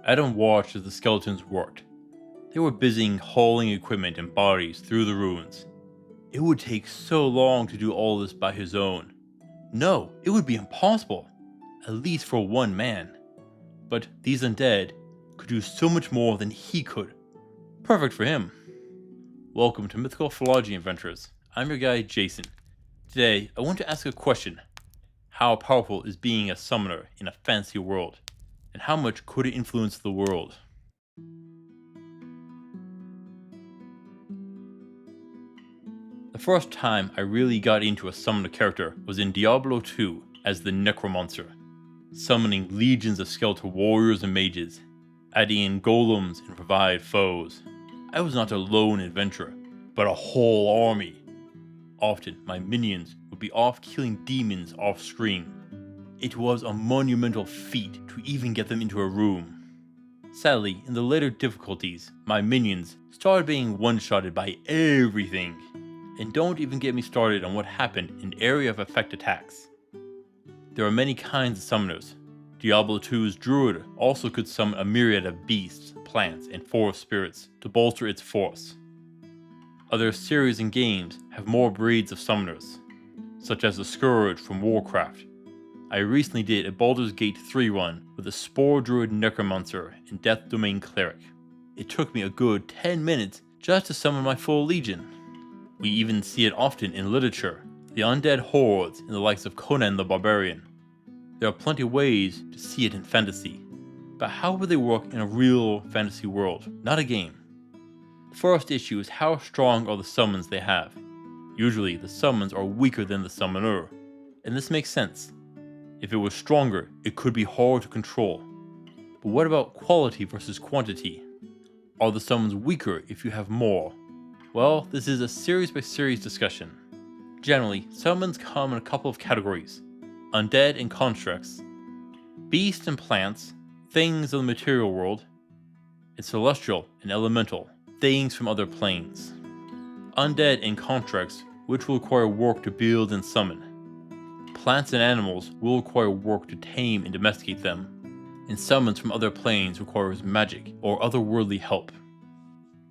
Adam watched as the skeletons worked. They were busy hauling equipment and bodies through the ruins. It would take so long to do all this by his own. No, it would be impossible, at least for one man. But these undead could do so much more than he could. Perfect for him. Welcome to Mythical Phylogeny Adventures. I'm your guide, Jason. Today, I want to ask a question. How powerful is being a summoner in a fantasy world? And how much could it influence the world? The first time I really got into a summoner character was in Diablo 2 as the Necromancer, summoning legions of skeletal warriors and mages, adding in golems and provide foes. I was not a lone adventurer, but a whole army. Often my minions would be off killing demons off screen. It was a monumental feat to even get them into a room. Sadly, in the later difficulties, my minions started being one-shotted by everything. And don't even get me started on what happened in area of effect attacks. There are many kinds of summoners. Diablo 2's Druid also could summon a myriad of beasts, plants, and forest spirits to bolster its force. Other series and games have more breeds of summoners, such as the Scourge from Warcraft. I recently did a Baldur's Gate 3 run with a Spore Druid Necromancer and Death Domain Cleric. It took me a good 10 minutes just to summon my full legion. We even see it often in literature, the undead hordes in the likes of Conan the Barbarian. There are plenty of ways to see it in fantasy, but how would they work in a real fantasy world, not a game? The first issue is how strong are the summons they have. Usually the summons are weaker than the summoner, and this makes sense. If it was stronger, it could be hard to control. But what about quality versus quantity? Are the summons weaker if you have more? Well, this is a series by series discussion. Generally, summons come in a couple of categories: undead and constructs, beasts and plants, things of the material world, and celestial and elemental, things from other planes. Undead and constructs, which will require work to build and summon. Plants and animals will require work to tame and domesticate them, and summons from other planes requires magic or otherworldly help.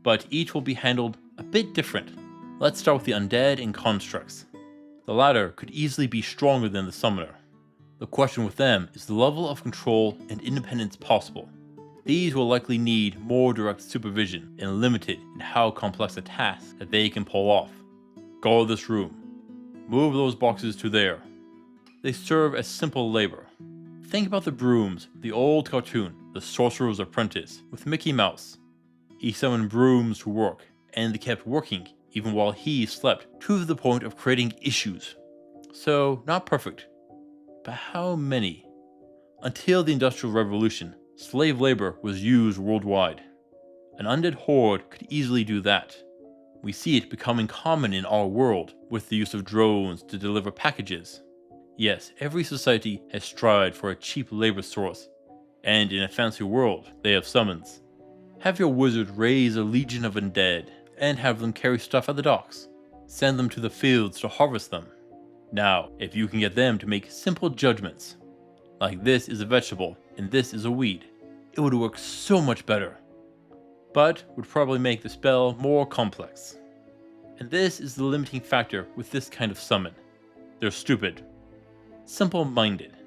But each will be handled a bit different. Let's start with the undead and constructs. The latter could easily be stronger than the summoner. The question with them is the level of control and independence possible. These will likely need more direct supervision and limited in how complex a task that they can pull off. Guard this room. Move those boxes to there. They serve as simple labor. Think about the brooms, the old cartoon, The Sorcerer's Apprentice, with Mickey Mouse. He summoned brooms to work, and they kept working even while he slept, to the point of creating issues. So, not perfect. But how many? Until the Industrial Revolution, slave labor was used worldwide. An undead horde could easily do that. We see it becoming common in our world, with the use of drones to deliver packages. Yes, every society has strived for a cheap labor source, and in a fantasy world, they have summons. Have your wizard raise a legion of undead, and have them carry stuff at the docks. Send them to the fields to harvest them. Now, if you can get them to make simple judgments, like this is a vegetable and this is a weed, it would work so much better. But would probably make the spell more complex. And this is the limiting factor with this kind of summon. They're stupid. Simple-minded.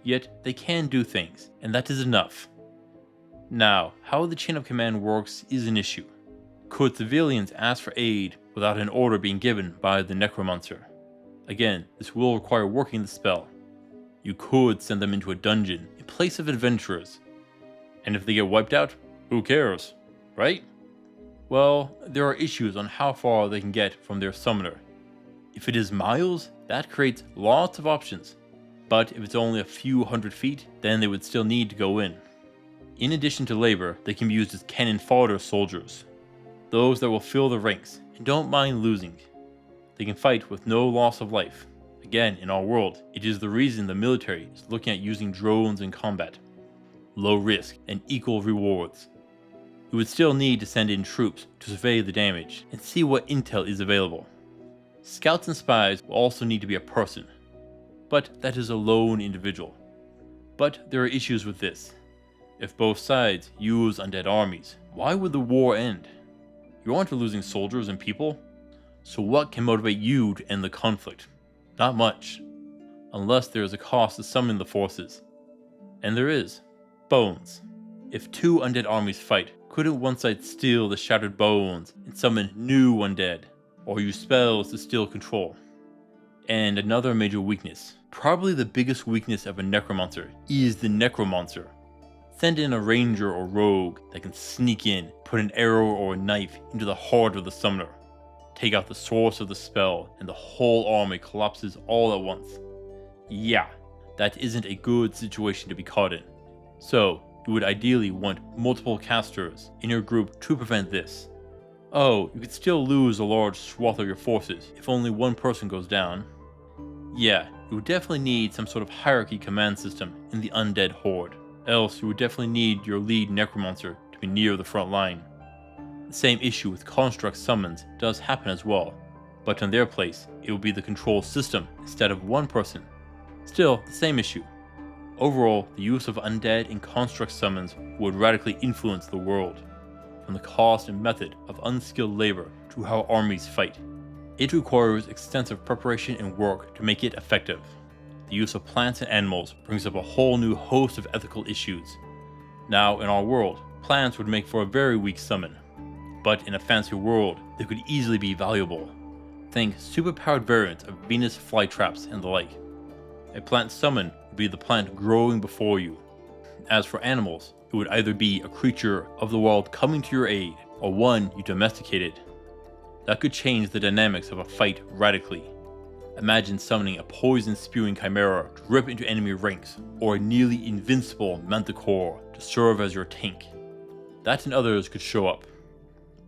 Yet they can do things, and that is enough. Now, how the chain of command works is an issue. Could civilians ask for aid without an order being given by the Necromancer? Again, this will require working the spell. You could send them into a dungeon in place of adventurers. And if they get wiped out, who cares, right? Well, there are issues on how far they can get from their summoner. If it is miles, that creates lots of options. But if it's only a few hundred feet, then they would still need to go in. In addition to labor, they can be used as cannon fodder soldiers. Those that will fill the ranks and don't mind losing. They can fight with no loss of life. Again, in our world, it is the reason the military is looking at using drones in combat. Low risk and equal rewards. You would still need to send in troops to survey the damage and see what intel is available. Scouts and spies will also need to be a person, but that is a lone individual. But there are issues with this. If both sides use undead armies, why would the war end? You aren't losing soldiers and people, so what can motivate you to end the conflict? Not much. Unless there is a cost to summoning the forces. And there is. Bones. If two undead armies fight, couldn't one side steal the shattered bones and summon new undead, or use spells to steal control? And another major weakness, probably the biggest weakness of a necromancer, is the necromancer. Send in a ranger or rogue that can sneak in, put an arrow or a knife into the heart of the summoner, take out the source of the spell, and the whole army collapses all at once. Yeah, that isn't a good situation to be caught in. So, you would ideally want multiple casters in your group to prevent this. Oh, you could still lose a large swath of your forces if only one person goes down. Yeah, you would definitely need some sort of hierarchy command system in the undead horde. Else you would definitely need your lead necromancer to be near the front line. The same issue with construct summons does happen as well, but in their place, it would be the control system instead of one person. Still, the same issue. Overall, the use of undead in construct summons would radically influence the world, from the cost and method of unskilled labor to how armies fight. It requires extensive preparation and work to make it effective. The use of plants and animals brings up a whole new host of ethical issues. Now, in our world, plants would make for a very weak summon, but in a fancy world, they could easily be valuable. Think superpowered variants of Venus flytraps and the like. A plant summon would be the plant growing before you. As for animals, it would either be a creature of the wild coming to your aid, or one you domesticated. That could change the dynamics of a fight radically. Imagine summoning a poison-spewing chimera to rip into enemy ranks, or a nearly invincible manticore to serve as your tank. That and others could show up.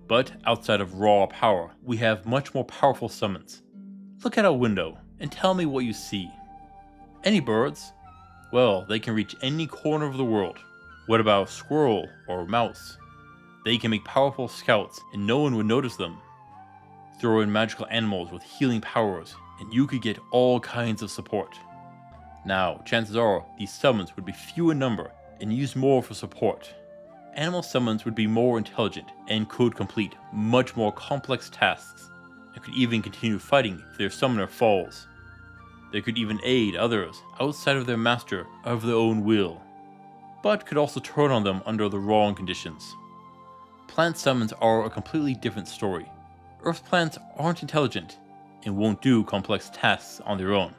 But outside of raw power, we have much more powerful summons. Look out a window and tell me what you see. Any birds? Well, they can reach any corner of the world. What about a squirrel or a mouse? They can make powerful scouts and no one would notice them. Throw in magical animals with healing powers and you could get all kinds of support. Now, chances are these summons would be few in number and used more for support. Animal summons would be more intelligent and could complete much more complex tasks, and could even continue fighting if their summoner falls. They could even aid others outside of their master of their own will, but could also turn on them under the wrong conditions. Plant summons are a completely different story. Earth plants aren't intelligent and won't do complex tasks on their own.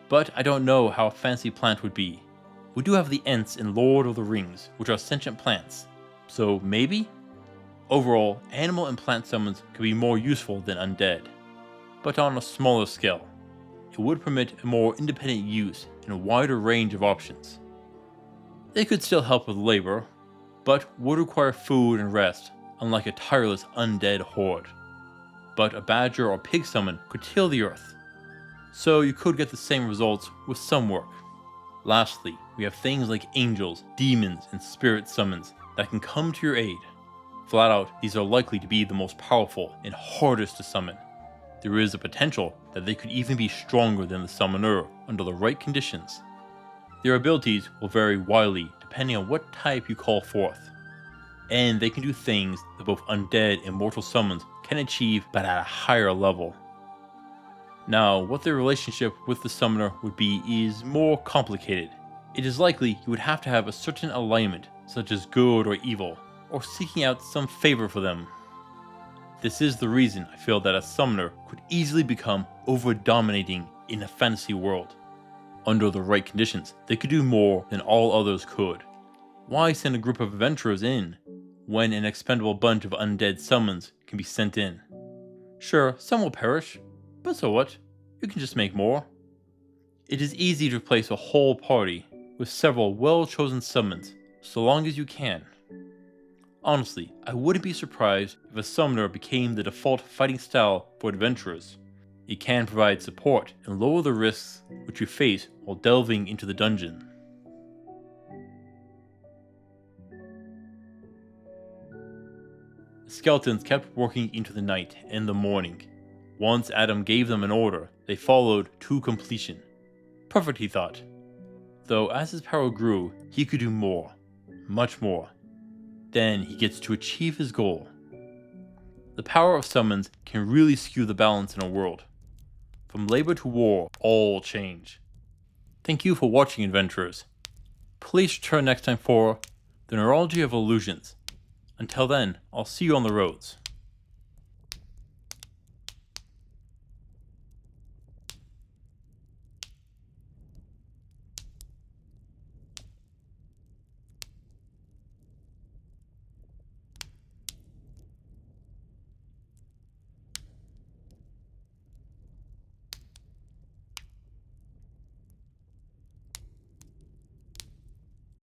But I don't know how a fancy plant would be. We do have the Ents in Lord of the Rings, which are sentient plants, so maybe? Overall, animal and plant summons could be more useful than undead, but on a smaller scale. It would permit a more independent use and a wider range of options. They could still help with labor, but would require food and rest, unlike a tireless undead horde. But a badger or pig summon could till the earth, so you could get the same results with some work. Lastly, we have things like angels, demons, and spirit summons that can come to your aid. Flat out, these are likely to be the most powerful and hardest to summon. There is a potential that they could even be stronger than the summoner under the right conditions. Their abilities will vary wildly depending on what type you call forth, and they can do things that both undead and mortal summons can achieve but at a higher level. Now, what their relationship with the summoner would be is more complicated. It is likely you would have to have a certain alignment, such as good or evil, or seeking out some favor for them. This is the reason I feel that a summoner could easily become over-dominating in a fantasy world. Under the right conditions, they could do more than all others could. Why send a group of adventurers in, when an expendable bunch of undead summons can be sent in? Sure, some will perish, but so what? You can just make more. It is easy to replace a whole party with several well-chosen summons, so long as you can. Honestly, I wouldn't be surprised if a summoner became the default fighting style for adventurers. It can provide support and lower the risks which you face while delving into the dungeon. The skeletons kept working into the night and the morning. Once Adam gave them an order, they followed to completion. Perfect, he thought. Though as his power grew, he could do more. much more. Then he gets to achieve his goal. The power of summons can really skew the balance in a world. From labor to war, all change. Thank you for watching, adventurers. Please return next time for the Neurology of Illusions. Until then, I'll see you on the roads.